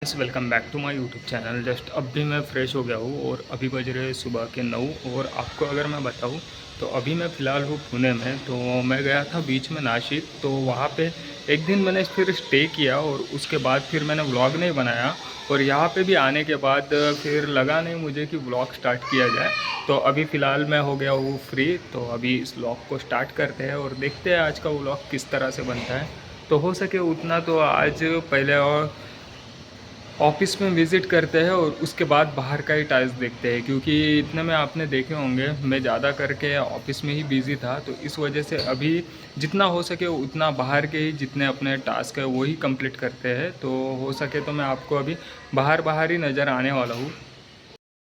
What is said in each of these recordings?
Welcome back to my YouTube channel. Just अब भी मैं फ़्रेश हो गया हूँ और अभी बज रहे सुबह के 9। और आपको अगर मैं बताऊँ तो अभी मैं फ़िलहाल हूँ पुणे में। तो मैं गया था बीच में नासिक, तो वहाँ पे एक दिन मैंने फिर स्टे किया और उसके बाद फिर मैंने व्लॉग नहीं बनाया। और यहाँ पे भी आने के बाद फिर लगा नहीं मुझे कि व्लॉग स्टार्ट किया जाए। तो अभी फ़िलहाल मैं हो गया हूँ फ्री, तो अभी इस व्लॉग को स्टार्ट करते हैं और देखते हैं आज का व्लॉग किस तरह से बनता है। तो हो सके उतना तो आज पहले और ऑफिस में विज़िट करते हैं और उसके बाद बाहर का ही टास्क देखते हैं, क्योंकि इतने में आपने देखे होंगे मैं ज़्यादा करके ऑफिस में ही बिज़ी था। तो इस वजह से अभी जितना हो सके उतना बाहर के ही जितने अपने टास्क है वही कंप्लीट करते हैं। तो हो सके तो मैं आपको अभी बाहर बाहर ही नज़र आने वाला हूँ।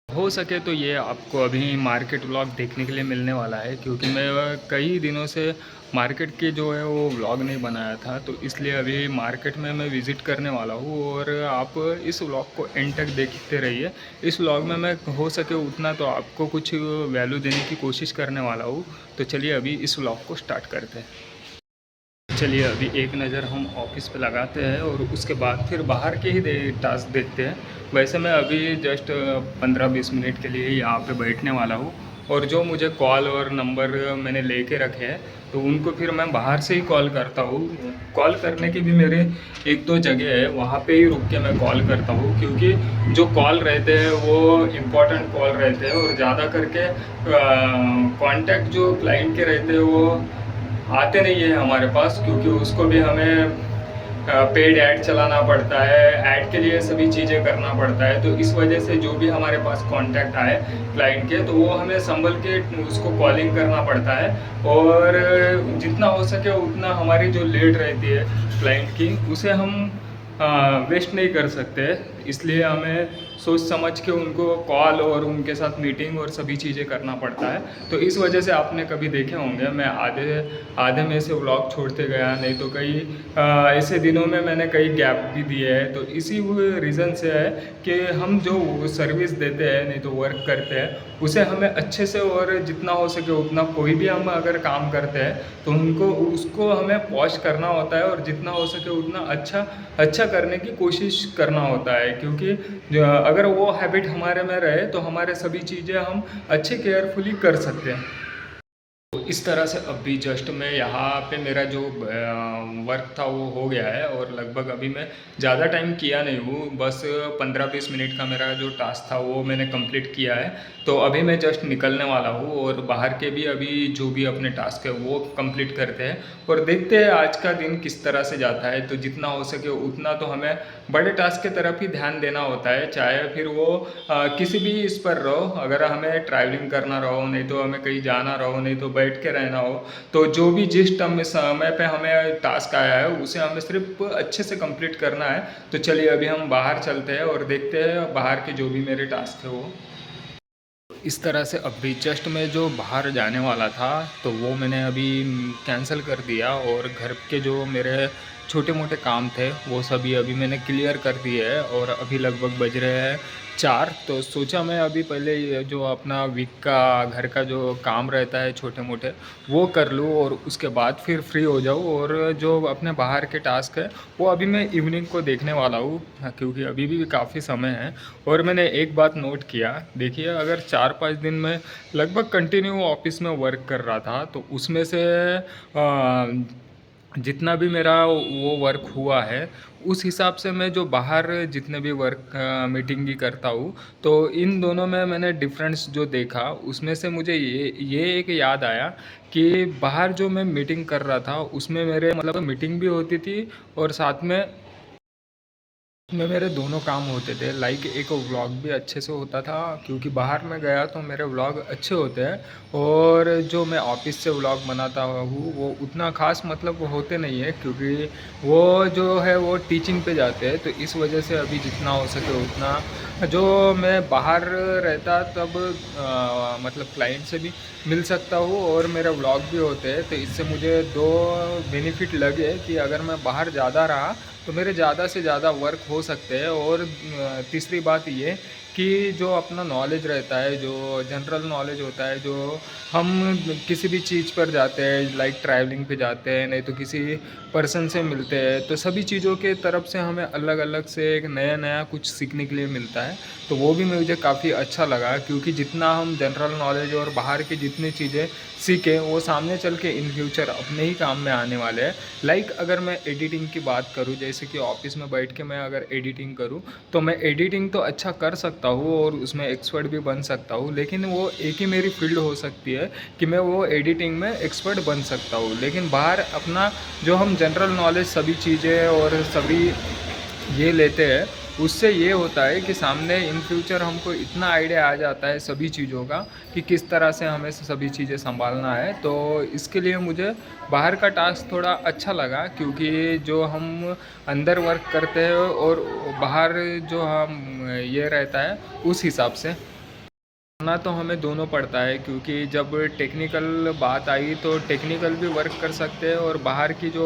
हो सके तो ये आपको अभी मार्केट व्लॉग देखने के लिए मिलने वाला है, क्योंकि मैं कई दिनों से मार्केट के जो है वो व्लॉग नहीं बनाया था। तो इसलिए अभी मार्केट में मैं विज़िट करने वाला हूँ और आप इस व्लॉग को एंड तक देखते रहिए। इस व्लॉग में मैं हो सके उतना तो आपको कुछ वैल्यू देने की कोशिश करने वाला हूँ। तो चलिए अभी इस व्लॉग को स्टार्ट करते हैं। चलिए अभी एक नज़र हम ऑफिस पे लगाते हैं और उसके बाद फिर बाहर के ही टास्क देखते हैं। वैसे मैं अभी जस्ट 15-20 मिनट के लिए यहाँ पे बैठने वाला हूँ। और जो मुझे कॉल और नंबर मैंने लेके रखे हैं तो उनको फिर मैं बाहर से ही कॉल करता हूँ। कॉल करने की भी मेरे एक दो जगह है, वहाँ पे ही रुक के मैं कॉल करता हूँ, क्योंकि जो कॉल रहते हैं वो इम्पोर्टेंट कॉल रहते हैं। और ज़्यादा करके कांटेक्ट जो क्लाइंट के रहते हैं वो आते नहीं है हमारे पास, क्योंकि उसको भी हमें पेड ऐड चलाना पड़ता है, ऐड के लिए सभी चीज़ें करना पड़ता है। तो इस वजह से जो भी हमारे पास कांटेक्ट आए क्लाइंट के तो वो हमें संभल के उसको कॉलिंग करना पड़ता है। और जितना हो सके उतना हमारी जो लेट रहती है क्लाइंट की उसे हम वेस्ट नहीं कर सकते। इसलिए हमें सोच समझ के उनको कॉल और उनके साथ मीटिंग और सभी चीज़ें करना पड़ता है। तो इस वजह से आपने कभी देखे होंगे मैं आधे आधे में से व्लॉग छोड़ते गया, नहीं तो कई ऐसे दिनों में मैंने कई गैप भी दिए हैं। तो इसी रीज़न से है कि हम जो सर्विस देते हैं, नहीं तो वर्क करते हैं, उसे हमें अच्छे से और जितना हो सके उतना, कोई भी हम अगर काम करते हैं तो उनको उसको हमें पॉश करना होता है और जितना हो सके उतना अच्छा अच्छा करने की कोशिश करना होता है। क्योंकि अगर वो हैबिट हमारे में रहे तो हमारे सभी चीज़ें हम अच्छे केयरफुली कर सकते हैं। तो इस तरह से अभी जस्ट मैं यहाँ पे मेरा जो वर्क था वो हो गया है और लगभग अभी मैं ज़्यादा टाइम किया नहीं हूँ, बस 15-20 मिनट का मेरा जो टास्क था वो मैंने कंप्लीट किया है। तो अभी मैं जस्ट निकलने वाला हूँ और बाहर के भी अभी जो भी अपने टास्क है वो कंप्लीट करते हैं और देखते हैं आज का दिन किस तरह से जाता है। तो जितना हो सके उतना तो हमें बड़े टास्क की तरफ ही ध्यान देना होता है, चाहे फिर वो किसी भी इस पर रहो। अगर हमें ट्रैवलिंग करना रहो, नहीं तो हमें कहीं जाना रहो, नहीं तो बैठ के रहना हो, तो जो भी जिस समय पे हमें टास्क आया है उसे हमें सिर्फ अच्छे से कंप्लीट करना है। तो चलिए अभी हम बाहर चलते हैं और देखते हैं बाहर के जो भी मेरे टास्क है वो। इस तरह से अभी जस्ट मैं जो बाहर जाने वाला था तो वो मैंने अभी कैंसिल कर दिया और घर के जो मेरे छोटे मोटे काम थे वो सभी अभी मैंने क्लियर कर दिए हैं। और अभी लगभग बज रहे हैं 4। तो सोचा मैं अभी पहले ये जो अपना वीक का घर का जो काम रहता है छोटे मोटे वो कर लूँ और उसके बाद फिर फ्री हो जाऊँ। और जो अपने बाहर के टास्क है वो अभी मैं इवनिंग को देखने वाला हूँ, क्योंकि अभी भी काफ़ी समय है। और मैंने एक बात नोट किया, देखिए अगर 4-5 दिन में लगभग कंटिन्यू ऑफिस में वर्क कर रहा था तो उसमें से जितना भी मेरा वो वर्क हुआ है उस हिसाब से मैं जो बाहर जितने भी वर्क मीटिंग की करता हूँ तो इन दोनों में मैंने डिफरेंस जो देखा उसमें से मुझे ये एक याद आया कि बाहर जो मैं मीटिंग कर रहा था उसमें मेरे मतलब मीटिंग भी होती थी और साथ में मेरे दोनों काम होते थे। लाइक एक व्लॉग भी अच्छे से होता था, क्योंकि बाहर में गया तो मेरे व्लॉग अच्छे होते हैं। और जो मैं ऑफिस से व्लॉग बनाता हूँ वो उतना खास मतलब होते नहीं है, क्योंकि वो जो है वो टीचिंग पे जाते हैं। तो इस वजह से अभी जितना हो सके उतना जो मैं बाहर रहता तब मतलब क्लाइंट से भी मिल सकता हूँ और मेरे व्लॉग भी होते हैं। तो इससे मुझे दो बेनिफिट लगे कि अगर मैं बाहर ज़्यादा रहा तो मेरे ज़्यादा से ज़्यादा वर्क हो सकते हैं। और तीसरी बात ये कि जो अपना नॉलेज रहता है, जो जनरल नॉलेज होता है, जो हम किसी भी चीज़ पर जाते हैं, लाइक ट्रैवलिंग पे जाते हैं, नहीं तो किसी पर्सन से मिलते हैं, तो सभी चीज़ों के तरफ से हमें अलग अलग से एक नया नया कुछ सीखने के लिए मिलता है। तो वो भी मुझे काफ़ी अच्छा लगा, क्योंकि जितना हम जनरल नॉलेज और बाहर की जितनी चीज़ें सीखें वो सामने चल के इन फ्यूचर अपने ही काम में आने वाले हैं। लाइक अगर मैं एडिटिंग की बात करूँ, जैसे कि ऑफिस में बैठ के मैं अगर एडिटिंग करूँ, तो मैं एडिटिंग तो अच्छा कर सकता हूँ और उसमें एक्सपर्ट भी बन सकता हूँ, लेकिन वो एक ही मेरी फील्ड हो सकती है कि मैं वो एडिटिंग में एक्सपर्ट बन सकता हूँ। लेकिन बाहर अपना जो हम जनरल नॉलेज सभी चीज़ें और सभी ये लेते हैं, उससे ये होता है कि सामने इन फ्यूचर हमको इतना आइडिया आ जाता है सभी चीज़ों का कि किस तरह से हमें सभी चीज़ें संभालना है। तो इसके लिए मुझे बाहर का टास्क थोड़ा अच्छा लगा, क्योंकि जो हम अंदर वर्क करते हैं और बाहर जो हम ये रहता है उस हिसाब से करना तो हमें दोनों पड़ता है, क्योंकि जब टेक्निकल बात आई तो टेक्निकल भी वर्क कर सकते हैं और बाहर की जो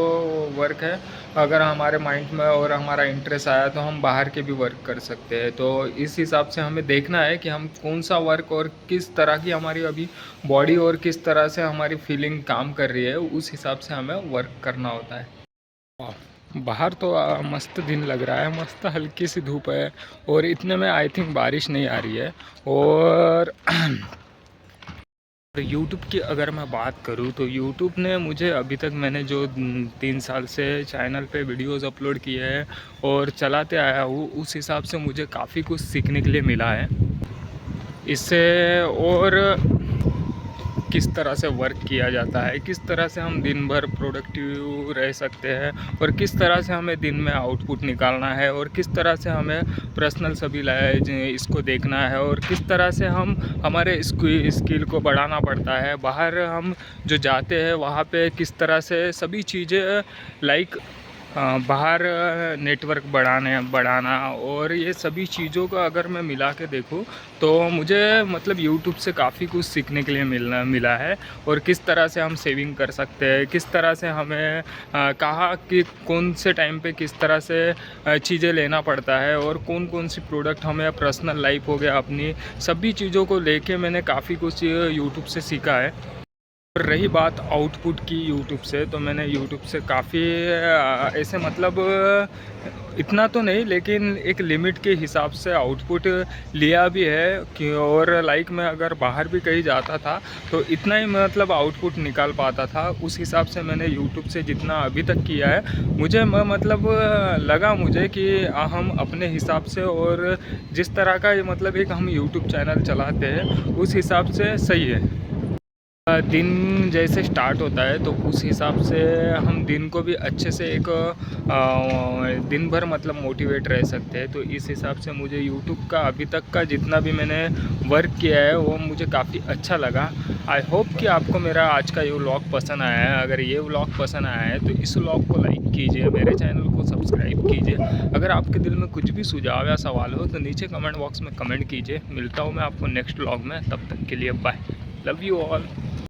वर्क है, अगर हमारे माइंड में और हमारा इंटरेस्ट आया तो हम बाहर के भी वर्क कर सकते हैं। तो इस हिसाब से हमें देखना है कि हम कौन सा वर्क और किस तरह की हमारी अभी बॉडी और किस तरह से हमारी फीलिंग काम कर रही है, उस हिसाब से हमें वर्क करना होता है। बाहर तो मस्त दिन लग रहा है, मस्त हल्की सी धूप है और इतने में आई थिंक बारिश नहीं आ रही है। और यूट्यूब की अगर मैं बात करूँ तो यूट्यूब ने मुझे अभी तक मैंने जो 3 साल से चैनल पे वीडियोस अपलोड किए हैं और चलाते आया हूँ, उस हिसाब से मुझे काफ़ी कुछ सीखने के लिए मिला है इससे। और किस तरह से वर्क किया जाता है, किस तरह से हम दिन भर प्रोडक्टिव रह सकते हैं और किस तरह से हमें दिन में आउटपुट निकालना है और किस तरह से हमें पर्सनल सभी इसको देखना है और किस तरह से हम हमारे स्किल को बढ़ाना पड़ता है। बाहर हम जो जाते हैं वहाँ पे किस तरह से सभी चीज़ें लाइक बाहर नेटवर्क बढ़ाना और ये सभी चीज़ों को अगर मैं मिला के देखूँ तो मुझे मतलब यूट्यूब से काफ़ी कुछ सीखने के लिए मिला है। और किस तरह से हम सेविंग कर सकते हैं, किस तरह से हमें कहाँ कि कौन से टाइम पे किस तरह से चीज़ें लेना पड़ता है और कौन कौन सी प्रोडक्ट हमें पर्सनल लाइफ हो गया अपनी, सभी चीज़ों को लेके मैंने काफ़ी कुछ यूट्यूब से सीखा है। रही बात आउटपुट की यूट्यूब से, तो मैंने यूट्यूब से काफ़ी ऐसे मतलब इतना तो नहीं, लेकिन एक लिमिट के हिसाब से आउटपुट लिया भी है कि और लाइक मैं अगर बाहर भी कहीं जाता था तो इतना ही मतलब आउटपुट निकाल पाता था। उस हिसाब से मैंने यूट्यूब से जितना अभी तक किया है, मुझे मतलब लगा मुझे कि हम अपने हिसाब से और जिस तरह का मतलब एक हम यूट्यूब चैनल चलाते हैं उस हिसाब से सही है। दिन जैसे स्टार्ट होता है तो उस हिसाब से हम दिन को भी अच्छे से एक दिन भर मतलब मोटिवेट रह सकते हैं। तो इस हिसाब से मुझे यूट्यूब का अभी तक का जितना भी मैंने वर्क किया है वो मुझे काफ़ी अच्छा लगा। आई होप कि आपको मेरा आज का ये व्लॉग पसंद आया है। अगर ये व्लॉग पसंद आया है तो इस व्लॉग को लाइक कीजिए, मेरे चैनल को सब्सक्राइब कीजिए। अगर आपके दिल में कुछ भी सुझाव या सवाल हो तो नीचे कमेंट बॉक्स में कमेंट कीजिए। मिलता हूँ मैं आपको नेक्स्ट व्लॉग में, तब तक के लिए बाय, लव यू ऑल।